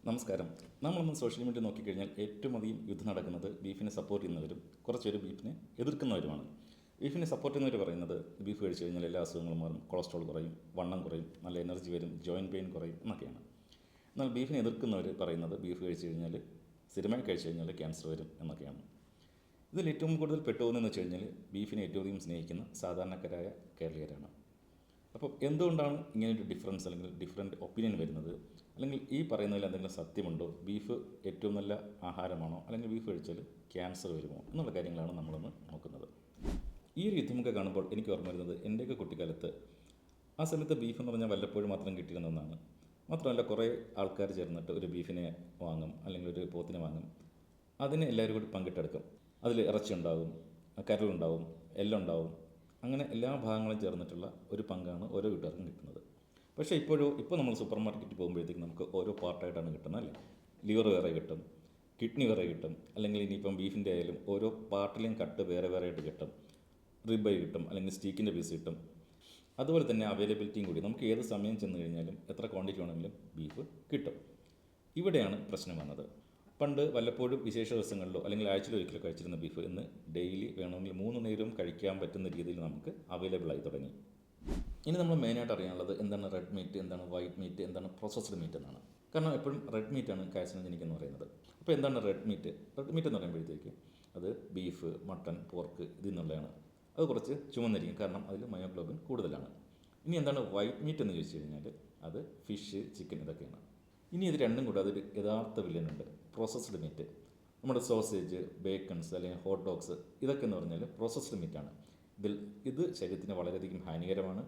നമസ്കാരം. നമ്മളൊന്ന് social media നോക്കിക്കഴിഞ്ഞാൽ ഏറ്റവും അധികം യുദ്ധം നടക്കുന്നത് ബീഫിനെ സപ്പോർട്ട് ചെയ്യുന്നവരും കുറച്ചുപേര് ബീഫിനെ എതിർക്കുന്നവരുമാണ്. ബീഫിനെ സപ്പോർട്ട് ചെയ്യുന്നവർ പറയുന്നത് ബീഫ് കഴിച്ചു കഴിഞ്ഞാൽ എല്ലാ അസുഖങ്ങളും മാറും, കൊളസ്ട്രോൾ കുറയും, വണ്ണം കുറയും, നല്ല എനർജി വരും, ജോയിൻറ്റ് പെയിൻ കുറയും എന്നൊക്കെയാണ്. എന്നാൽ ബീഫിനെ എതിർക്കുന്നവർ പറയുന്നത് ബീഫ് കഴിച്ചു കഴിഞ്ഞാൽ സ്ഥിരമായി കഴിച്ചു കഴിഞ്ഞാൽ ക്യാൻസർ വരും എന്നൊക്കെയാണ്. ഇതിൽ ഏറ്റവും കൂടുതൽ പെട്ടുപോകുന്നതെന്ന് വെച്ച് കഴിഞ്ഞാൽ ബീഫിനെ ഏറ്റവും അധികം സ്നേഹിക്കുന്ന സാധാരണക്കാരായ കേരളീയരാണ്. അപ്പോൾ എന്തുകൊണ്ടാണ് ഇങ്ങനെയൊരു ഡിഫറൻസ് അല്ലെങ്കിൽ ഡിഫറെൻറ്റ് ഒപ്പീനിയൻ വരുന്നത്? അല്ലെങ്കിൽ ഈ പറയുന്നതിൽ എന്തെങ്കിലും സത്യമുണ്ടോ? ബീഫ് ഏറ്റവും നല്ല ആഹാരമാണോ? അല്ലെങ്കിൽ ബീഫ് കഴിച്ചാൽ ക്യാൻസർ വരുമോ എന്നുള്ള കാര്യങ്ങളാണ് നമ്മളൊന്ന് നോക്കുന്നത്. ഈ ഒരു യുദ്ധമൊക്കെ കാണുമ്പോൾ എനിക്ക് ഓർമ്മ വരുന്നത് എൻ്റെയൊക്കെ കുട്ടിക്കാലത്ത് ആ സമയത്ത് ബീഫ് എന്ന് പറഞ്ഞാൽ വല്ലപ്പോഴും മാത്രം കിട്ടിയിരുന്ന ഒന്നാണ്. മാത്രമല്ല കുറേ ആൾക്കാർ ചേർന്നിട്ട് ഒരു ബീഫിനെ വാങ്ങും, അല്ലെങ്കിൽ ഒരു പോത്തിനെ വാങ്ങും. അതിനെ എല്ലാവരും കൂടി പങ്കിട്ടെടുക്കും. അതിൽ ഇറച്ചി ഉണ്ടാവും, കരളുണ്ടാവും, എല്ലാം ഉണ്ടാവും. അങ്ങനെ എല്ലാ ഭാഗങ്ങളും ചേർന്നിട്ടുള്ള ഒരു പങ്കാണ് ഓരോ വീട്ടുകാർക്കും കിട്ടുന്നത്. പക്ഷേ ഇപ്പോൾ നമ്മൾ സൂപ്പർ മാർക്കറ്റിൽ പോകുമ്പോഴത്തേക്കും നമുക്ക് ഓരോ പാർട്ടായിട്ടാണ് കിട്ടുന്നത് അല്ലേ? ലിവർ വേറെ കിട്ടും, കിഡ്നി വേറെ കിട്ടും, അല്ലെങ്കിൽ ഇനിയിപ്പം ബീഫിൻ്റെ ആയാലും ഓരോ പാർട്ടിലെയും കട്ട് വേറെ വേറെ ആയിട്ട് കിട്ടും. റിബൈ കിട്ടും, അല്ലെങ്കിൽ സ്റ്റീക്കിൻ്റെ പീസ് കിട്ടും. അതുപോലെ തന്നെ അവൈലബിലിറ്റിയും കൂടി നമുക്ക് ഏത് സമയം ചെന്ന് കഴിഞ്ഞാലും എത്ര ക്വാണ്ടിറ്റി വേണമെങ്കിലും ബീഫ് കിട്ടും. ഇവിടെയാണ് പ്രശ്നം വന്നത്. പണ്ട് വല്ലപ്പോഴും വിശേഷ ദിവസങ്ങളിലോ അല്ലെങ്കിൽ ആഴ്ചയിലോ ഒരിക്കലോ കഴിച്ചിരുന്ന ബീഫ് ഇന്ന് ഡെയിലി വേണമെങ്കിൽ 3 നേരവും കഴിക്കാൻ പറ്റുന്ന രീതിയിൽ നമുക്ക് അവൈലബിൾ ആയി തുടങ്ങി. ഇനി നമ്മൾ മെയിനായിട്ട് അറിയാനുള്ളത് എന്താണ് റെഡ് മീറ്റ്, എന്താണ് വൈറ്റ് മീറ്റ്, എന്താണ് പ്രോസസ്ഡ് മീറ്റ് എന്നാണ്. കാരണം എപ്പോഴും റെഡ് മീറ്റാണ് കാർസിനോജനിക് എന്ന് പറയുന്നത്. അപ്പോൾ എന്താണ് റെഡ് മീറ്റ്? റെഡ് മീറ്റ് എന്ന് പറയുമ്പോഴത്തേക്ക് അത് ബീഫ്, മട്ടൺ, പോർക്ക് ഇതിൽ നിന്നുള്ളതാണ്. അത് കുറച്ച് ചുവന്നിരിക്കും, കാരണം അതിൽ മയോഗ്ലോബിൻ കൂടുതലാണ്. ഇനി എന്താണ് വൈറ്റ് മീറ്റ് എന്ന് ചോദിച്ചു കഴിഞ്ഞാൽ അത് ഫിഷ്, ചിക്കൻ ഇതൊക്കെയാണ്. ഇനി ഇത് രണ്ടും കൂടെ അതൊരു യഥാർത്ഥ വില്ലനുണ്ട്, പ്രോസസ്ഡ് മീറ്റ്. നമ്മുടെ സോസേജ്, ബേക്കൺസ് അല്ലെങ്കിൽ ഹോട്ട് ഡോഗ്സ് ഇതൊക്കെ എന്ന് പറഞ്ഞാൽ പ്രോസസ്ഡ് മീറ്റാണ്. ഇത് ശരീരത്തിന് വളരെയധികം ഹാനികരമാണ്.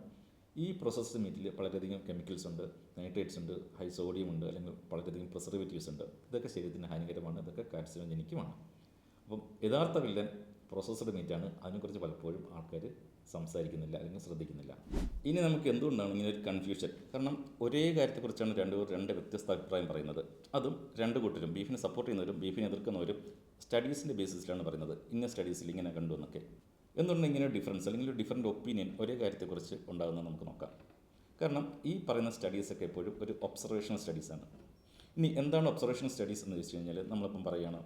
ഈ പ്രോസസ്ഡ് മീറ്റിൽ വളരെയധികം കെമിക്കൽസ് ഉണ്ട്, നൈട്രേറ്റ്സ് ഉണ്ട്, ഹൈ സോഡിയം ഉണ്ട്, അല്ലെങ്കിൽ വളരെയധികം പ്രിസർവേറ്റീവ്സ് ഉണ്ട്. ഇതൊക്കെ ശരീരത്തിന് ഹാനികരമാണ്, ഇതൊക്കെ കാർസിനോജനിക്കുമാണ്. അപ്പം യഥാർത്ഥ വില്ലൻ പ്രോസസ്ഡ് മീറ്റാണ്. അതിനെക്കുറിച്ച് പലപ്പോഴും ആൾക്കാർ സംസാരിക്കുന്നില്ല അല്ലെങ്കിൽ ശ്രദ്ധിക്കുന്നില്ല. ഇനി നമുക്ക് എന്തുകൊണ്ടാണ് ഇങ്ങനെ ഒരു കൺഫ്യൂഷൻ? കാരണം ഒരേ കാര്യത്തെക്കുറിച്ചാണ് രണ്ട് വ്യത്യസ്ത അഭിപ്രായം പറയുന്നത്. അതും രണ്ട് കൂട്ടരും, ബീഫിനെ സപ്പോർട്ട് ചെയ്യുന്നവരും ബീഫിനെ എതിർക്കുന്നവരും സ്റ്റഡീസിൻ്റെ ബേസിസിലാണ് പറയുന്നത്. ഇന്ന സ്റ്റഡീസിൽ ഇങ്ങനെ കണ്ടു എന്നൊക്കെ. എന്തുകൊണ്ട് ഇങ്ങനെ ഒരു ഡിഫറൻസ് അല്ലെങ്കിൽ ഒരു ഡിഫറൻറ്റ് ഒപ്പീനിയൻ ഒരേ കാര്യത്തെക്കുറിച്ച് ഉണ്ടാകുന്നത് നമുക്ക് നോക്കാം. കാരണം ഈ പറയുന്ന സ്റ്റഡീസൊക്കെ എപ്പോഴും ഒരു ഒബ്സർവേഷണൽ സ്റ്റഡീസാണ്. ഇനി എന്താണ് ഒബ്സർവേഷണൽ സ്റ്റഡീസ് എന്ന് വെച്ച് കഴിഞ്ഞാൽ, നമ്മളിപ്പം പറയുകയാണ്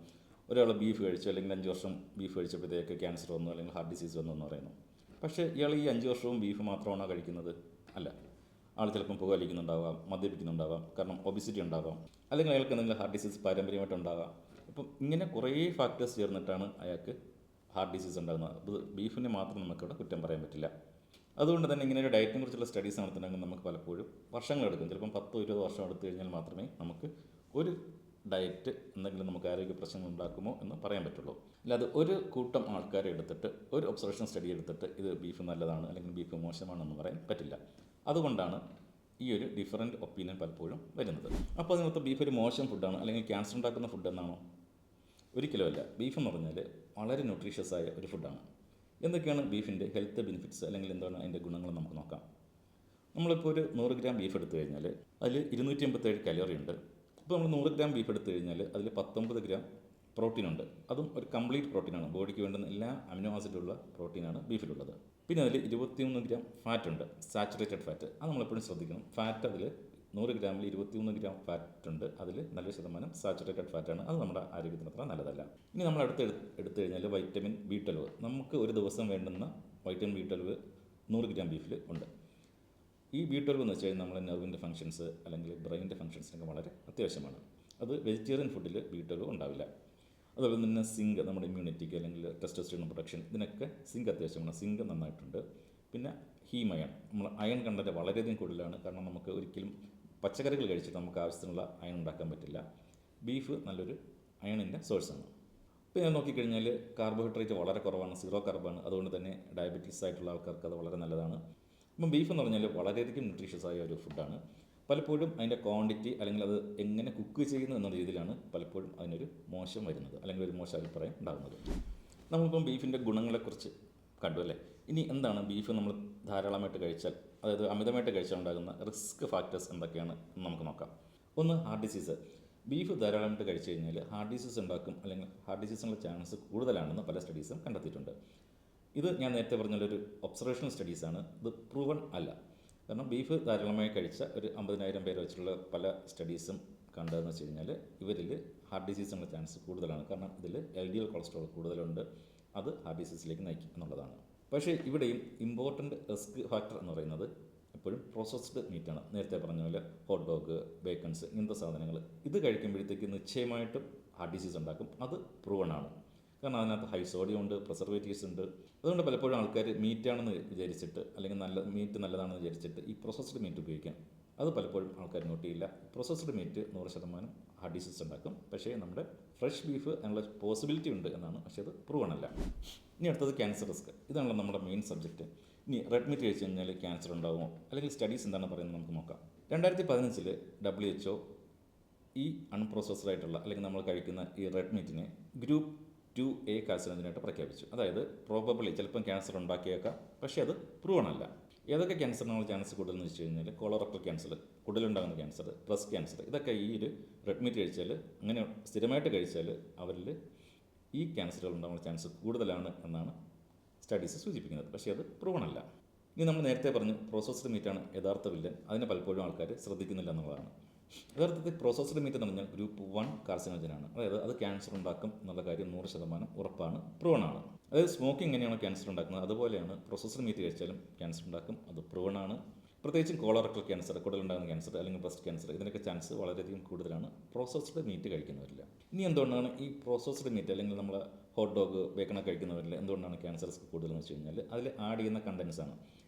ഒരാൾ ബീഫ് കഴിച്ചു, അല്ലെങ്കിൽ 5 വർഷം ബീഫ് കഴിച്ചപ്പോഴത്തേക്ക് ക്യാൻസർ വന്നു, അല്ലെങ്കിൽ ഹാർട്ട് ഡിസീസ് വന്നു എന്ന് പറയുന്നു. പക്ഷേ ഇയാൾ ഈ 5 വർഷവും ബീഫ് മാത്രമാണോ കഴിക്കുന്നത്? അല്ല. ആൾ ചിലപ്പം പുകവലിക്കുന്നുണ്ടാവാം, മദ്യപിക്കുന്നുണ്ടാവാം, കാരണം ഒബിസിറ്റി ഉണ്ടാവാം, അല്ലെങ്കിൽ അയാൾക്ക് എന്തെങ്കിലും ഹാർട്ട് ഡിസീസ് പാരമ്പര്യമായിട്ടുണ്ടാകാം. അപ്പം ഇങ്ങനെ കുറേ ഫാക്ടേഴ്സ് ചേർന്നിട്ടാണ് അയാൾക്ക് ഹാർട്ട് ഡിസീസ് ഉണ്ടാകുന്നത്. അത് ബീഫിനെ മാത്രം നമുക്കിവിടെ കുറ്റം പറയാൻ പറ്റില്ല. അതുകൊണ്ട് തന്നെ ഇങ്ങനെ ഒരു ഡയറ്റിനെ കുറിച്ചുള്ള സ്റ്റഡീസ് നടത്തണമെങ്കിൽ നമുക്ക് പലപ്പോഴും വർഷങ്ങളെടുക്കും. ചിലപ്പം 10-20 വർഷം എടുത്തു കഴിഞ്ഞാൽ മാത്രമേ നമുക്ക് ഒരു ഡയറ്റ് എന്തെങ്കിലും നമുക്ക് ആരോഗ്യ പ്രശ്നങ്ങൾ ഉണ്ടാക്കുമോ എന്ന് പറയാൻ പറ്റുള്ളൂ. അല്ലാതെ ഒരു കൂട്ടം ആൾക്കാരെ എടുത്തിട്ട് ഒരു ഒബ്സർവേഷൻ സ്റ്റഡി എടുത്തിട്ട് ഇത് ബീഫ് നല്ലതാണ് അല്ലെങ്കിൽ ബീഫ് മോശമാണെന്ന് പറയാൻ പറ്റില്ല. അതുകൊണ്ടാണ് ഈ ഒരു ഡിഫറൻറ്റ് ഒപ്പീനിയൻ പലപ്പോഴും വരുന്നത്. അപ്പോൾ അതിനകത്ത് ബീഫ് ഒരു മോശം ഫുഡാണ് അല്ലെങ്കിൽ ക്യാൻസർ ഉണ്ടാക്കുന്ന ഫുഡ് എന്നാണോ? ഒരിക്കലുമല്ല. ബീഫ് എന്ന് പറഞ്ഞാൽ വളരെ ന്യൂട്രീഷ്യസ് ആയ ഒരു ഫുഡാണ്. എന്തൊക്കെയാണ് ബീഫിൻ്റെ ഹെൽത്ത് ബെനിഫിറ്റ്സ് അല്ലെങ്കിൽ എന്താണ് അതിൻ്റെ ഗുണങ്ങൾ നമുക്ക് നോക്കാം. നമ്മളിപ്പോൾ ഒരു 100 ഗ്രാം ബീഫ് എടുത്തു കഴിഞ്ഞാൽ അതിൽ 287 കലോറി ഉണ്ട്. ഇപ്പോൾ നമ്മൾ 100 ഗ്രാം ബീഫ് എടുത്തു കഴിഞ്ഞാൽ അതിൽ 19 ഗ്രാം പ്രോട്ടീനുണ്ട്. അതും ഒരു കംപ്ലീറ്റ് പ്രോട്ടീനാണ്. ബോഡിക്ക് വേണ്ടുന്ന എല്ലാ അമിനോ ആസിഡുള്ള പ്രോട്ടീനാണ് ബീഫിലുള്ളത്. പിന്നെ അതിൽ 21 ഗ്രാം ഫാറ്റ് ഉണ്ട്, സാച്ചുറേറ്റഡ് ഫാറ്റ്. അത് നമ്മളെപ്പോഴും ശ്രദ്ധിക്കണം. ഫാറ്റ് അതിൽ 100 ഗ്രാമിൽ 21 ഗ്രാം ഫാറ്റ് ഉണ്ട്. അതിൽ നല്ലൊരു ശതമാനം സാച്ചുറേറ്റഡ് ഫാറ്റാണ്. അത് നമ്മുടെ ആരോഗ്യത്തിന് അത്ര നല്ലതല്ല. ഇനി നമ്മൾ എടുത്തു കഴിഞ്ഞാൽ വൈറ്റമിൻ B12. നമുക്ക് ഒരു ദിവസം വേണ്ടുന്ന വൈറ്റമിൻ B12 100 ഗ്രാം ബീഫിൽ ഉണ്ട്. ഈ B12 എന്ന് വെച്ച് കഴിഞ്ഞാൽ നമ്മുടെ നെർവിൻ്റെ ഫംഗ്ഷൻസ് അല്ലെങ്കിൽ ബ്രെയിനിൻ്റെ ഫംഗ്ഷൻസിനൊക്കെ വളരെ അത്യാവശ്യമാണ്. അത് വെജിറ്റേറിയൻ ഫുഡിൽ B12 ഉണ്ടാവില്ല. അതുപോലെ തന്നെ സിങ്ക്, നമ്മുടെ ഇമ്മ്യൂണിറ്റിക്ക് അല്ലെങ്കിൽ ടെസ്റ്റോസ്റ്ററോൺ പ്രൊഡക്ഷൻ ഇതിനൊക്കെ സിങ്ക് അത്യാവശ്യമാണ്. സിങ്ക് നന്നായിട്ടുണ്ട്. പിന്നെ ഹീം അയൺ, നമ്മൾ അയൺ കണ്ടന്റ് വളരെയധികം കൂടുതലാണ്. കാരണം നമുക്ക് ഒരിക്കലും പച്ചക്കറികൾ കഴിച്ചിട്ട് നമുക്ക് ആവശ്യത്തിനുള്ള അയൺ ഉണ്ടാക്കാൻ പറ്റില്ല. ബീഫ് നല്ലൊരു അയണിൻ്റെ സോഴ്സാണ്. ഇപ്പോൾ ഞാൻ നോക്കിക്കഴിഞ്ഞാൽ കാർബോഹൈഡ്രേറ്റ് വളരെ കുറവാണ്, 0 കാർബാണ്. അതുകൊണ്ട് തന്നെ ഡയബറ്റീസ് ആയിട്ടുള്ള ആൾക്കാർക്ക് അത് വളരെ നല്ലതാണ്. അപ്പം ബീഫ് എന്ന് പറഞ്ഞാൽ വളരെയധികം ന്യൂട്രീഷ്യസ് ആയ ഒരു ഫുഡാണ്. പലപ്പോഴും അതിൻ്റെ ക്വാണ്ടിറ്റി അല്ലെങ്കിൽ അത് എങ്ങനെ കുക്ക് ചെയ്യുന്നു എന്ന രീതിയിലാണ് പലപ്പോഴും അതിനൊരു മോശം വരുന്നത് അല്ലെങ്കിൽ ഒരു മോശം അഭിപ്രായം ഉണ്ടാകുന്നത്. നമ്മളിപ്പം ബീഫിൻ്റെ ഗുണങ്ങളെക്കുറിച്ച് കണ്ടു അല്ലേ? ഇനി എന്താണ് ബീഫ് നമ്മൾ ധാരാളമായിട്ട് കഴിച്ചാൽ, അതായത് അമിതമായിട്ട് കഴിച്ചാൽ ഉണ്ടാകുന്ന റിസ്ക് ഫാക്ടേഴ്സ് എന്തൊക്കെയാണ് എന്ന് നമുക്ക് നോക്കാം. ഒന്ന്, ഹാർട്ട് ഡിസീസ്. ബീഫ് ധാരാളമായിട്ട് കഴിച്ചു കഴിഞ്ഞാൽ ഹാർട്ട് ഡിസീസ് ഉണ്ടാക്കും, അല്ലെങ്കിൽ ഹാർട്ട് ഡിസീസിനുള്ള ചാൻസ് കൂടുതലാണെന്ന് പല സ്റ്റഡീസും കണ്ടെത്തിയിട്ടുണ്ട്. ഇത് ഞാൻ നേരത്തെ പറഞ്ഞൊരു ഒബ്സർവേഷണൽ സ്റ്റഡീസാണ്. ഇത് പ്രൂവൺ അല്ല. കാരണം ബീഫ് ധാരാളമായി കഴിച്ച ഒരു 50,000 പേരെ വെച്ചുള്ള പല സ്റ്റഡീസും കണ്ടതെന്ന് വെച്ച് കഴിഞ്ഞാൽ ഇവരിൽ ഹാർട്ട് ഡിസീസിനുള്ള ചാൻസ് കൂടുതലാണ്. കാരണം ഇതിൽ LDL കൊളസ്ട്രോൾ കൂടുതലുണ്ട്, അത് ഹാർട്ട് ഡിസീസിലേക്ക് നയിക്കും എന്നുള്ളതാണ്. പക്ഷേ ഇവിടെയും ഇമ്പോർട്ടൻ്റ് റിസ്ക് ഫാക്ടർ എന്ന് പറയുന്നത് എപ്പോഴും പ്രോസസ്ഡ് മീറ്റാണ്. നേരത്തെ പറഞ്ഞ പോലെ ഹോട്ട് ഡോഗ്, ബേക്കൺസ്, ഇങ്ങനത്തെ സാധനങ്ങൾ ഇത് കഴിക്കുമ്പോഴത്തേക്ക് നിശ്ചയമായിട്ടും ഹാർട്ട് ഡിസീസ് ഉണ്ടാക്കും. അത് പ്രൂവൺ ആണ്. കാരണം അതിനകത്ത് ഹൈ സോഡിയം ഉണ്ട്, പ്രിസർവേറ്റീവ്സ് ഉണ്ട്. അതുകൊണ്ട് പലപ്പോഴും ആൾക്കാർ മീറ്റാണെന്ന് വിചാരിച്ചിട്ട്, അല്ലെങ്കിൽ മീറ്റ് നല്ലതാണെന്ന് വിചാരിച്ചിട്ട് ഈ പ്രോസസ്ഡ് മീറ്റ് ഉപയോഗിക്കാം. അത് പലപ്പോഴും ആൾക്കാർ നോട്ട് ചെയ്യില്ല. പ്രോസസ്ഡ് മീറ്റ് 100% ഹാർട്ട് ഡിസീസ് ഉണ്ടാക്കും. പക്ഷേ നമ്മുടെ ഫ്രഷ് ബീഫ് അതിനുള്ള പോസിബിലിറ്റി ഉണ്ട് എന്നാണ്, പക്ഷേ അത് പ്രൂവൺ അല്ല. ഇനി അടുത്തത് ക്യാൻസർ റിസ്ക്. ഇതാണല്ലോ നമ്മുടെ മെയിൻ സബ്ജക്റ്റ്. ഇനി റെഡ് മീറ്റ് കഴിച്ച് കഴിഞ്ഞാൽ ക്യാൻസർ ഉണ്ടാകുമോ, അല്ലെങ്കിൽ സ്റ്റഡീസ് എന്താണ് പറയുന്നത് നമുക്ക് നോക്കാം. 2015 WHO ഈ അൺപ്രോസസ്ഡ് ആയിട്ടുള്ള അല്ലെങ്കിൽ നമ്മൾ കഴിക്കുന്ന ഈ റെഡ് മീറ്റിനെ ഗ്രൂപ്പ് 2A കാർസിനോജനായിട്ട് പ്രഖ്യാപിച്ചു. അതായത് പ്രോബബിളി ചിലപ്പം ക്യാൻസർ ഉണ്ടാക്കിയേക്കാം, പക്ഷേ അത് പ്രൂവൺ അല്ല. ഏതൊക്കെ ക്യാൻസറിനുള്ള ചാൻസ് കൂടുതലെന്ന് വെച്ച് കഴിഞ്ഞാൽ കോളറക്ടൽ ക്യാൻസർ, കുടലുണ്ടാകുന്ന ക്യാൻസർ, ബ്രസ്റ്റ് ക്യാൻസർ, ഇതൊക്കെ ഈ ഒരു റെഡ് മീറ്റ് കഴിച്ചാൽ, അങ്ങനെ സ്ഥിരമായിട്ട് കഴിച്ചാൽ അവരിൽ ഈ ക്യാൻസറുകൾ ഉണ്ടാകുന്ന ചാൻസ് കൂടുതലാണ് എന്നാണ് സ്റ്റഡീസ് സൂചിപ്പിക്കുന്നത്. പക്ഷേ അത് പ്രൂവൺ അല്ല. ഇനി നമ്മൾ നേരത്തെ പറഞ്ഞു പ്രോസസ്ഡ് മീറ്റാണ് യഥാർത്ഥ വില്ലൻ. അതിനെ പലപ്പോഴും ആൾക്കാർ ശ്രദ്ധിക്കുന്നില്ല എന്നുള്ളതാണ്. യഥാർത്ഥത്തിൽ പ്രോസസ്ഡ് മീറ്റ് എന്ന് പറഞ്ഞാൽ ഗ്രൂപ്പ് 1 കാർസിനോജനാണ്. അതായത് അത് ക്യാൻസർ ഉണ്ടാക്കും എന്നുള്ള കാര്യം 100% ഉറപ്പാണ്, പ്രൂവൺ ആണ്. അതായത് സ്മോക്കിംഗ് എങ്ങനെയാണോ ക്യാൻസർ ഉണ്ടാക്കുന്നത്, അതുപോലെയാണ് പ്രോസസ്ഡ് മീറ്റ് കഴിച്ചാലും ക്യാൻസർ ഉണ്ടാക്കും, അത് പ്രൂവൺ ആണ്. പ്രത്യേകിച്ചും കോളറക്ടൽ ക്യാൻസർ, കുടലുണ്ടാകുന്ന ക്യാൻസർ അല്ലെങ്കിൽ ബ്രസ്റ്റ് ക്യാൻസർ, ഇതിനൊക്കെ ചാൻസ് വളരെയധികം കൂടുതലാണ് പ്രോസസ്ഡ് മീറ്റ് കഴിക്കുന്നവരില്ല. ഇനി എന്തുകൊണ്ടാണ് ഈ പ്രോസസ്ഡ് മീറ്റ് അല്ലെങ്കിൽ നമ്മൾ ഹോട്ട് ഡോഗ്, ബേക്കണൊക്കെ കഴിക്കുന്നവരിൽ എന്തുകൊണ്ടാണ് ക്യാൻസർ റിസ്ക് കൂടുതലെന്ന് വെച്ച് കഴിഞ്ഞാൽ അതിൽ ആഡ് ചെയ്യുന്ന കണ്ടൻസ് ആണ്.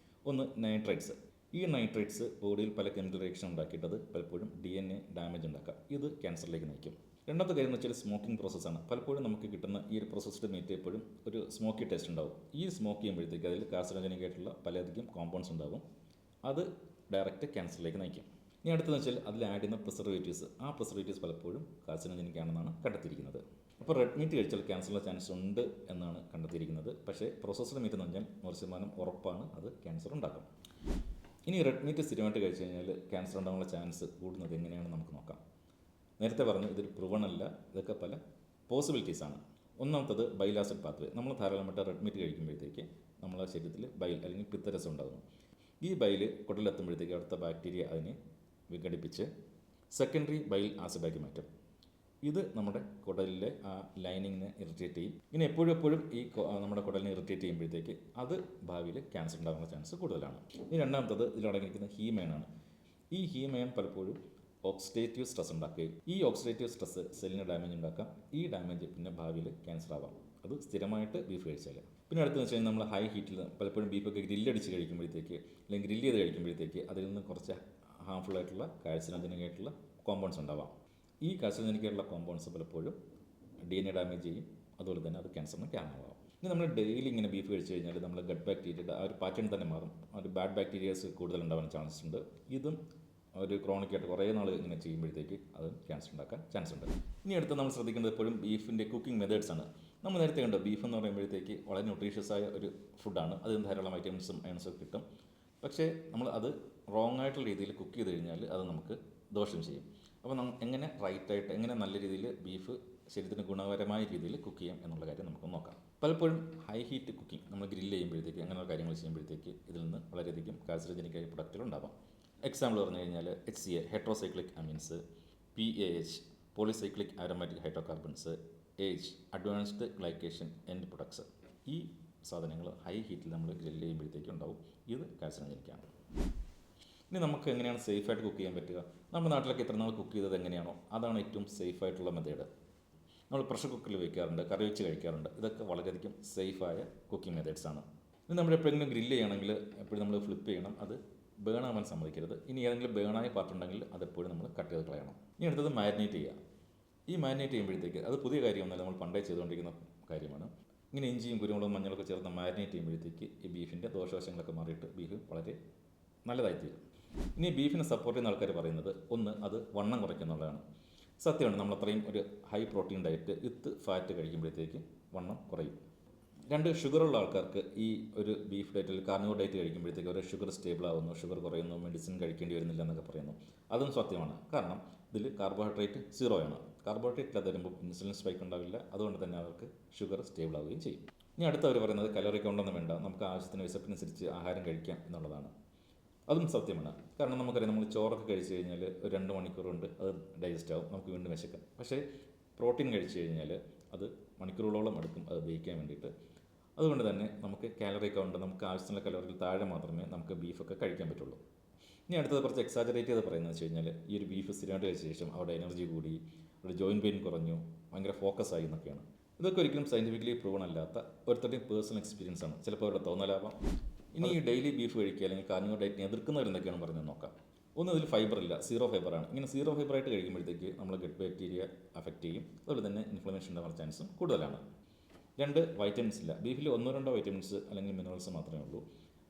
ഒന്ന് നൈട്രേറ്റ്സ്. ഈ നൈട്രേറ്റ്സ് ബോഡിയിൽ പല കെമിക്കൽ റിയാക്ഷൻ ഉണ്ടാക്കിയിട്ടത് പലപ്പോഴും DNA ഡാമേജ് ഉണ്ടാക്കാം. ഇത് ക്യാൻസറിലേക്ക് നയിക്കും. രണ്ടാമത്തെ കാര്യം എന്ന് വെച്ചാൽ സ്മോക്കിംഗ് പ്രോസസ്സാണ്. പലപ്പോഴും നമുക്ക് കിട്ടുന്ന ഈ ഒരു പ്രോസസ്ഡ് മീറ്റ് എപ്പോഴും ഒരു സ്മോക്കി ടേസ്റ്റ് ഉണ്ടാവും. ഈ സ്മോക്ക് ചെയ്യുമ്പോഴത്തേക്ക് അതിൽ കാർസിനോജനിക് ആയിട്ടുള്ള പലധികം കോമ്പൗണ്ട്സ് ഉണ്ടാവും. അത് ഡയറക്റ്റ് ക്യാൻസറിലേക്ക് നയിക്കും. ഇനി അടുത്തെന്ന് വെച്ചാൽ അതിൽ ആഡ് ചെയ്യുന്ന പ്രിസർവേറ്റീവ്സ്, ആ പ്രിസർവേറ്റീവ്സ് പലപ്പോഴും കാർസിനോജനിക് ആണെന്നാണ് കണ്ടെത്തിയിരിക്കുന്നത്. അപ്പോൾ റെഡ് മീറ്റ് കഴിച്ചാൽ ക്യാൻസറിനുള്ള ചാൻസ് ഉണ്ട് എന്നാണ് കണ്ടെത്തിയിരിക്കുന്നത്. പക്ഷേ പ്രോസസ്ഡ് മീറ്റ് എന്ന് പറഞ്ഞാൽ 100% ഉറപ്പാണ് അത് ക്യാൻസർ ഉണ്ടാക്കും. ഇനി റെഡ് മീറ്റ് സ്ഥിരമായിട്ട് കഴിച്ച് കഴിഞ്ഞാൽ ക്യാൻസർ ഉണ്ടാകാനുള്ള ചാൻസ് കൂടുന്നത് എങ്ങനെയാണെന്ന് നമുക്ക് നോക്കാം. നേരത്തെ പറഞ്ഞു ഇതൊരു പ്രൂവൺ അല്ല, ഇതൊക്കെ പല പോസിബിലിറ്റീസാണ്. ഒന്നാമത്തത് ബൈൽ ആസിഡ് പാത്വേ. നമ്മൾ ധാരാളമായിട്ട് റെഡ് മീറ്റ് കഴിക്കുമ്പോഴത്തേക്ക് നമ്മുടെ ശരീരത്തിൽ ബൈൽ അല്ലെങ്കിൽ പിത്തരസം ഉണ്ടാകുന്നു. ഈ ബൈൽ കുടലെത്തുമ്പോഴത്തേക്ക് അവിടുത്തെ ബാക്ടീരിയ അതിനെ വിഘടിപ്പിച്ച് സെക്കൻഡറി ബൈൽ ആസിഡാക്കി മാറ്റും. ഇത് നമ്മുടെ കുടലിലെ ആ ലൈനിങ്ങിനെ ഇറിറ്റേറ്റ് ചെയ്യും. ഇങ്ങനെ എപ്പോഴും ഈ നമ്മുടെ കുടലിനെ ഇറിറ്റേറ്റ് ചെയ്യുമ്പോഴത്തേക്ക് അത് ഭാവിയിൽ ക്യാൻസർ ഉണ്ടാകാനുള്ള ചാൻസ് കൂടുതലാണ്. ഇനി രണ്ടാമത്തത് ഇതിലടങ്ങിയിരിക്കുന്ന ഹീമയനാണ്. ഈ ഹീമയൻ പലപ്പോഴും ഓക്സിഡേറ്റീവ് സ്ട്രെസ് ഉണ്ടാക്കുകയും ഈ ഓക്സിഡേറ്റീവ് സ്ട്രെസ് സെല്ലിന് ഡാമേജ് ഉണ്ടാക്കാം. ഈ ഡാമേജ് പിന്നെ ഭാവിയിൽ ക്യാൻസർ ആവാം, അത് സ്ഥിരമായിട്ട് ബീഫ് കഴിച്ചാൽ. പിന്നെ അടുത്തെന്ന് വെച്ച് കഴിഞ്ഞാൽ നമ്മൾ ഹൈ ഹീറ്റിൽ പലപ്പോഴും ബീഫൊക്കെ ഗ്രില്ലടിച്ച് കഴിക്കുമ്പോഴത്തേക്ക് അല്ലെങ്കിൽ ഗ്രില്ല് ചെയ്ത് കഴിക്കുമ്പോഴത്തേക്ക് അതിൽ നിന്ന് കുറച്ച് ഹാംഫുൾ ആയിട്ടുള്ള കാർസിനോജനിക് ആയിട്ടുള്ള കോമ്പൗണ്ട്സ് ഉണ്ടാവാം. ഈ കാർസിനോജനിക് ആയിട്ടുള്ള കോമ്പൗണ്ട്സ് പലപ്പോഴും DNA ഡാമേജ് ചെയ്യും, അതുപോലെ തന്നെ അത് ക്യാൻസറിന് കാരണമാകും. ഇനി നമ്മൾ ഡെയിലി ഇങ്ങനെ ബീഫ് കഴിച്ച് കഴിഞ്ഞാൽ നമ്മൾ ഗട്ട് ബാക്ടീരിയയുടെ ആ ഒരു പാറ്റേൺ തന്നെ മാറും. ഒരു ബാഡ് ബാക്ടീരിയാസ് കൂടുതൽ ഉണ്ടാവാൻ ചാൻസ് ഉണ്ട്. ഇതും ഒരു ക്രോണിക്കായിട്ട് കുറേ നാൾ ഇങ്ങനെ ചെയ്യുമ്പോഴത്തേക്ക് അത് ക്യാൻസർ ഉണ്ടാക്കാൻ ചാൻസ് ഉണ്ട്. ഇനി അടുത്ത് നമ്മൾ ശ്രദ്ധിക്കേണ്ടത് എപ്പോഴും ബീഫിൻ്റെ കുക്കിംഗ് മെത്തേഡ്സാണ്. നമ്മൾ നേരത്തെ കണ്ടോ ബീഫ് എന്ന് പറയുമ്പോഴത്തേക്ക് വളരെ ന്യൂട്രീഷ്യസ് ആയ ഒരു ഫുഡാണ്. അതിൽ ധാരാളം വൈറ്റമിൻസും അയൺസും കിട്ടും. പക്ഷേ നമ്മൾ അത് റോങ് ആയിട്ടുള്ള രീതിയിൽ കുക്ക് ചെയ്ത് കഴിഞ്ഞാൽ അത് നമുക്ക് ദോഷം ചെയ്യും. അപ്പോൾ എങ്ങനെ റൈറ്റായിട്ട് എങ്ങനെ നല്ല രീതിയിൽ ബീഫ് ശരീരത്തിന് ഗുണപരമായ രീതിയിൽ കുക്ക് ചെയ്യാം എന്നുള്ള കാര്യം നമുക്ക് നോക്കാം. പലപ്പോഴും ഹൈ ഹീറ്റ് കുക്കിംഗ് നമ്മൾ ഗ്രില്ല് ചെയ്യുമ്പോഴത്തേക്ക് അങ്ങനെയുള്ള കാര്യങ്ങൾ ചെയ്യുമ്പോഴത്തേക്ക് ഇതിൽ നിന്ന് വളരെയധികം കാർസിനോജനിക് ആയ പ്രൊഡക്റ്റുകൾ ഉണ്ടാവാം. എക്സാമ്പിൾ പറഞ്ഞു കഴിഞ്ഞാൽ HCA heterocyclic amines, PAH polycyclic aromatic hydrocarbons, advanced glycation end products. ഈ സാധനങ്ങൾ ഹൈ ഹീറ്റിൽ നമ്മൾ ഗ്രില്ല് ചെയ്യുമ്പോഴത്തേക്കും ഉണ്ടാവും. ഇത് കാർസിനോജനിക്കാണ്. ഇനി നമുക്ക് എങ്ങനെയാണ് സേഫായിട്ട് കുക്ക് ചെയ്യാൻ പറ്റുക? നമ്മുടെ നാട്ടിലൊക്കെ ഇത്ര നാൾ കുക്ക് ചെയ്തത് എങ്ങനെയാണോ അതാണ് ഏറ്റവും സേഫായിട്ടുള്ള മെത്തേഡ്. നമ്മൾ പ്രഷർ കുക്കറിൽ വയ്ക്കാറുണ്ട്, കറി വെച്ച് കഴിക്കാറുണ്ട്. ഇതൊക്കെ വളരെയധികം സേഫായ കുക്കിംഗ് മെത്തേഡ്സാണ്. ഇനി നമ്മൾ എപ്പോഴെങ്കിലും ഗ്രില്ല് ചെയ്യണമെങ്കിൽ എപ്പോഴും നമ്മൾ ഫ്ലിപ്പ് ചെയ്യണം, അത് ബേൺ ആവാൻ സമ്മതിക്കരുത്. ഇനി ഏതെങ്കിലും ബേണായ പാർട്ട് ഉണ്ടെങ്കിൽ അതെപ്പോഴും നമ്മൾ കട്ട് ചെയ്ത് കളയണം. ഇനി അടുത്തത് മാരിനേറ്റ് ചെയ്യുക. ഈ മാരിനേറ്റ് ചെയ്യുമ്പോഴത്തേക്ക് അത് പുതിയ കാര്യമൊന്നുമല്ല, നമ്മൾ പണ്ടേ ചെയ്തുകൊണ്ടിരിക്കുന്ന കാര്യമാണ്. ഇങ്ങനെ ഇഞ്ചിയും കുരുമുളകും മഞ്ഞളൊക്കെ ചേർത്ത് മാരിനേറ്റ് ചെയ്യുമ്പോഴത്തേക്ക് ഈ ബീഫിൻ്റെ ദോഷവശങ്ങളൊക്കെ മാറിയിട്ട് ബീഫ് വളരെ നല്ലതായിത്തീരും. ഇനി ബീഫിനെ സപ്പോർട്ട് ചെയ്യുന്ന ആൾക്കാർ പറയുന്നത് ഒന്ന് അത് വണ്ണം കുറയ്ക്കുന്നുള്ളതാണ്. സത്യമാണ്, നമ്മളത്രയും ഒരു ഹൈ പ്രോട്ടീൻ ഡയറ്റ് ഫാറ്റ് കഴിക്കുമ്പോഴത്തേക്ക് വണ്ണം കുറയും. രണ്ട്, ഷുഗറുള്ള ആൾക്കാർക്ക് ഈ ഒരു ബീഫ് ഡയറ്റിൽ കാർണിവോർ ഡയറ്റ് കഴിക്കുമ്പോഴത്തേക്ക് ഒരു ഷുഗർ സ്റ്റേബിൾ ആവുന്നു, ഷുഗർ കുറയുന്നു, മെഡിസിൻ കഴിക്കേണ്ടി വരുന്നില്ല എന്നൊക്കെ പറയുന്നു. അതും സത്യമാണ്. കാരണം ഇതിൽ കാർബോഹൈഡ്രേറ്റ് 0 ആണ്. കാർബോഹൈഡ്രേറ്റ് ഇല്ലാതെ വരുമ്പോൾ ഇൻസുലിൻ സ്പൈക്ക് ഉണ്ടാവില്ല. അതുകൊണ്ട് തന്നെ അവർക്ക് ഷുഗർ സ്റ്റേബിൾ ആവുകയും ചെയ്യും. ഇനി അടുത്തവർ പറയുന്നത് കലോറി കൗണ്ടൊന്നും വേണ്ട, നമുക്ക് ആവശ്യത്തിന് വിശപ്പിനനുസരിച്ച് ആഹാരം കഴിക്കാം എന്നുള്ളതാണ്. അതും സത്യമാണ്. കാരണം നമുക്കറിയാം നമ്മൾ ചോറൊക്കെ കഴിച്ച് കഴിഞ്ഞാൽ ഒരു 2 മണിക്കൂർ കൊണ്ട് അത് ഡൈജസ്റ്റ് ആവും. നമുക്ക് വീണ്ടും വിശക്കാം. പക്ഷേ പ്രോട്ടീൻ കഴിച്ച് കഴിഞ്ഞാൽ അത് മണിക്കൂറുകളോളം എടുക്കും അത് ദഹിക്കാൻ വേണ്ടിയിട്ട്. അതുകൊണ്ട് തന്നെ നമുക്ക് കാലറി കൗണ്ട് നമുക്ക് ആവശ്യമുള്ള കലോറിയിൽ താഴെ മാത്രമേ നമുക്ക് ബീഫൊക്കെ കഴിക്കാൻ പറ്റുള്ളൂ. ഇനി അടുത്തത് കുറച്ച് എക്സാജറേറ്റ് ചെയ്ത് പറയുന്നത് വെച്ച് കഴിഞ്ഞാൽ ഈ ഒരു ബീഫ് സ്ഥിരമായിട്ട് കഴിച്ച ശേഷം അവിടെ എനർജി കൂടി, അവിടെ ജോയിൻറ്റ് പെയിൻ കുറഞ്ഞു, ഭയങ്കര ഫോക്കസ് ആയി എന്നൊക്കെയാണ്. ഇതൊക്കെ ഒരിക്കലും സയൻറ്റിഫിക്കലി പ്രൂവൺ അല്ലാത്ത ഓരോരുത്തരുടെയും പേഴ്സണൽ എക്സ്പീരിയൻസ് ആണ്. ചിലപ്പോൾ അവരുടെ തോന്നലാവാം. ഇനി ഈ ഡെയിലി ബീഫ് കഴിക്കുക അല്ലെങ്കിൽ കാർണിവോ ഡയറ്റിനെ എതിർക്കുന്നവരെന്തൊക്കെയാണ് പറഞ്ഞത് നോക്കാം. ഒന്ന്, ഇതിൽ ഫൈബർ ഇല്ല, സീറോ ഫൈബറാണ്. ഇങ്ങനെ സീറോ ഫൈബറായിട്ട് കഴിക്കുമ്പോഴത്തേക്ക് നമ്മൾ ഗട്ട് ബാക്ടീരിയ അഫക്റ്റ് ചെയ്യും. അതുപോലെ തന്നെ ഇൻഫ്ലമേഷൻ ഉണ്ടാകാൻ ചാൻസും കൂടുതലാണ്. 2, വൈറ്റമിൻസ് ഇല്ല. ബീഫിൽ 1-2 വൈറ്റമിൻസ് അല്ലെങ്കിൽ മിനറൽസ് മാത്രമേ ഉള്ളൂ.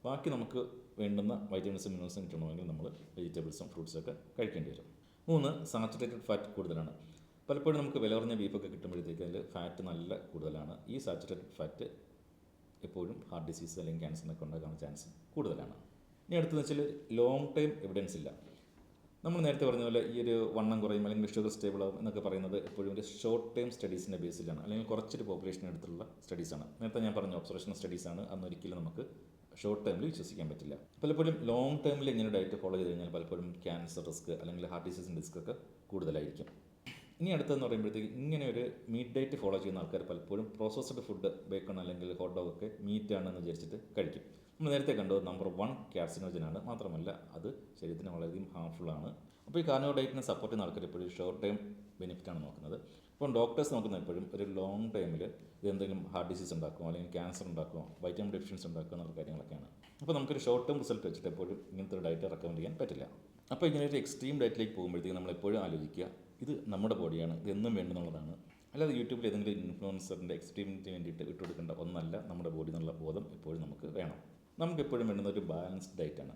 ബാക്കി നമുക്ക് വേണ്ടുന്ന വൈറ്റമിൻസും മിനറൽസും കിട്ടണമെങ്കിൽ നമ്മൾ വെജിറ്റബിൾസും ഫ്രൂട്ട്സൊക്കെ കഴിക്കേണ്ടി വരും. 3, സാച്ചുറേറ്റഡ് ഫാറ്റ് കൂടുതലാണ്. പലപ്പോഴും നമുക്ക് വില കുറഞ്ഞ ബീഫൊക്കെ കിട്ടുമ്പോഴത്തേക്ക് അതിൽ ഫാറ്റ് നല്ല കൂടുതലാണ്. ഈ സാച്ചുറേറ്റഡ് ഫാറ്റ് എപ്പോഴും ഹാർട്ട് ഡിസീസ് അല്ലെങ്കിൽ ക്യാൻസറിനൊക്കെ ഉണ്ടാകാൻ ചാൻസ് കൂടുതലാണ്. ഇനി അടുത്തെന്ന് വെച്ചാൽ ലോങ് ടൈം എവിഡൻസ് ഇല്ല. നമ്മൾ നേരത്തെ പറഞ്ഞ പോലെ ഈ ഒരു വണ്ണം കുറയും അല്ലെങ്കിൽ ഷുഗർ സ്റ്റേബിൾ ആകും എന്നൊക്കെ പറയുന്നത് എപ്പോഴും ഒരു ഷോർട്ട് ടൈം സ്റ്റഡീസിൻ്റെ ബേസിലാണ്, അല്ലെങ്കിൽ കുറച്ചൊരു പോപ്പുലേഷൻ എടുത്തുള്ള സ്റ്റഡീസാണ്. നേരത്തെ ഞാൻ പറഞ്ഞ ഒബ്സർവേഷണൽ സ്റ്റഡീസാണ്. അതൊരിക്കലും നമുക്ക് ഷോർട്ട് ടൈമിൽ വിശ്വസിക്കാൻ പറ്റില്ല. പലപ്പോഴും ലോങ് ടൈമിൽ ഇങ്ങനെ ഡയറ്റ് ഫോളോ ചെയ്ത് കഴിഞ്ഞാൽ പലപ്പോഴും ക്യാൻസർ റിസ്ക് അല്ലെങ്കിൽ ഹാർട്ട് ഡിസീസിൻ്റെ റിസ്ക് ഒക്കെ കൂടുതലായിരിക്കും. ഇനി അടുത്തതെന്ന് പറയുമ്പോഴത്തേക്ക് ഇങ്ങനെ ഒരു മീറ്റ് ഡയറ്റ് ഫോളോ ചെയ്യുന്ന ആൾക്കാർ പലപ്പോഴും പ്രോസസ്ഡ് ഫുഡ്, ബേക്കൺ അല്ലെങ്കിൽ ഹോട്ട് ഡോഗ് ഒക്കെ മീറ്റ് ആണെന്ന് വിചാരിച്ചിട്ട് കഴിക്കും. നമ്മൾ നേരത്തെ കണ്ടത് നമ്പർ 1 കാർസിനോജനാണ്. മാത്രമല്ല അത് ശരീരത്തിന് വളരെയധികം ഹാർംഫുള്ളാണ്. അപ്പോൾ ഈ കാർണിവോ ഡയറ്റിനെ സപ്പോർട്ട് ചെയ്യുന്ന ആൾക്കാർ എപ്പോഴും ഷോർട്ട് ടൈം ബെനിഫിറ്റാണ് നോക്കുന്നത്. അപ്പോൾ ഡോക്ടേഴ്സ് നോക്കുന്ന എപ്പോഴും ഒരു ലോങ് ടൈമിൽ ഇതെന്തെങ്കിലും ഹാർട്ട് ഡിസീസ് ഉണ്ടാക്കുമോ അല്ലെങ്കിൽ ക്യാൻസർ ഉണ്ടാക്കുമോ വൈറ്റമിൻ ഡെഫിഷ്യൻസി ഉണ്ടാക്കുമോ എന്നുള്ള കാര്യങ്ങളൊക്കെയാണ്. അപ്പോൾ നമുക്കൊരു ഷോർട്ട് ടൈം റിസൾട്ട് വെച്ചിട്ട് എപ്പോഴും ഇങ്ങനത്തെ ഒരു ഡയറ്റ് റെക്കമെൻഡ് ചെയ്യാൻ പറ്റില്ല. അപ്പോൾ ഇങ്ങനെ ഒരു എക്സ്ട്രീം ഡയറ്റിലേക്ക് പോകുമ്പോഴത്തേക്ക് നമ്മൾ എപ്പോഴും ആലോചിക്കുക, ഇത് നമ്മുടെ ബോഡിയാണ്, ഇത് എന്നും വേണ്ടുന്നുള്ളതാണ്. അല്ലാതെ യൂട്യൂബിൽ ഏതെങ്കിലും ഇൻഫ്ലുവൻസറിൻ്റെ എക്സ്ട്രീമിന് വേണ്ടിയിട്ട് വിട്ടുകൊടുക്കേണ്ട ഒന്നല്ല നമ്മുടെ ബോഡി എന്നുള്ള ബോധം എപ്പോഴും നമുക്ക് വേണം. നമുക്ക് എപ്പോഴും വേണ്ടുന്ന ഒരു ബാലൻസ്ഡ് ഡയറ്റാണ്.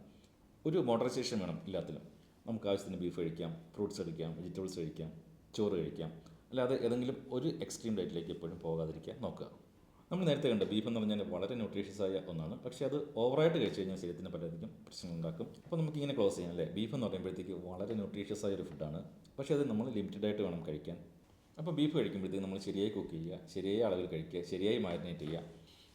ഒരു മോഡറൈസേഷൻ വേണം എല്ലാത്തിലും. നമുക്ക് ആവശ്യത്തിന് ബീഫ് കഴിക്കാം, ഫ്രൂട്ട്സ് കഴിക്കാം, വെജിറ്റബിൾസ് കഴിക്കാം, ചോറ് കഴിക്കാം. അല്ലാതെ ഏതെങ്കിലും ഒരു എക്സ്ട്രീം ഡയറ്റിലേക്ക് എപ്പോഴും പോകാതിരിക്കാൻ നോക്കുക. നമ്മൾ നേരത്തെ കണ്ട ബീഫ് എന്ന് പറഞ്ഞാൽ വളരെ ന്യൂട്രീഷ്യസ് ആയ ഒന്നാണ്. പക്ഷേ അത് ഓവറായിട്ട് കഴിച്ച് കഴിഞ്ഞാൽ ശരീരത്തിന് പലധികം പ്രശ്നങ്ങളുണ്ടാക്കും. അപ്പോൾ നമുക്കിങ്ങനെ ക്ലോസ് ചെയ്യാം അല്ലേ. ബീഫ് എന്ന് പറയുമ്പോഴത്തേക്ക് വളരെ ന്യൂട്രീഷ്യസ് ആയ ഒരു ഫുഡാണ്. പക്ഷേ അത് നമ്മൾ ലിമിറ്റഡ് ആയിട്ട് വേണം കഴിക്കാൻ. അപ്പോൾ ബീഫ് കഴിക്കുമ്പോഴത്തേക്ക് നമ്മൾ ശരിയായി കുക്ക് ചെയ്യുക, ശരിയായ അളവിൽ കഴിക്കുക, ശരിയായി മാരിനേറ്റ് ചെയ്യുക.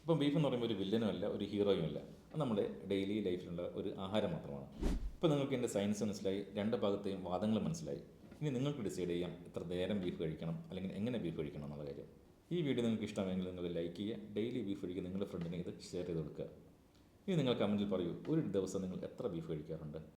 അപ്പം ബീഫ് എന്ന് പറയുമ്പോൾ ഒരു വില്ലനും അല്ല, ഒരു ഹീറോയും അല്ല. അത് നമ്മുടെ ഡെയിലി ലൈഫിലുള്ള ഒരു ആഹാരം മാത്രമാണ്. ഇപ്പോൾ നിങ്ങൾക്ക് എൻ്റെ സയൻസ് മനസ്സിലായി, 2 ഭാഗത്തെയും വാദങ്ങൾ മനസ്സിലായി. ഇനി നിങ്ങൾക്ക് ഡിസൈഡ് ചെയ്യാം എത്ര നേരം ബീഫ് കഴിക്കണം അല്ലെങ്കിൽ എങ്ങനെ ബീഫ് കഴിക്കണം എന്നുള്ള കാര്യം. ഈ വീഡിയോ നിങ്ങൾക്ക് ഇഷ്ടമെങ്കിൽ നിങ്ങൾ ലൈക്ക് ചെയ്യുക, ഡെയിലി ബീഫ് കഴിക്കുക, നിങ്ങളുടെ ഫ്രണ്ടിനെ ഇത് ഷെയർ ചെയ്ത് കൊടുക്കുക. ഇനി നിങ്ങൾ കമൻറ്റിൽ പറയൂ, ഒരു ദിവസം നിങ്ങൾ എത്ര ബീഫ് കഴിക്കാറുണ്ട്.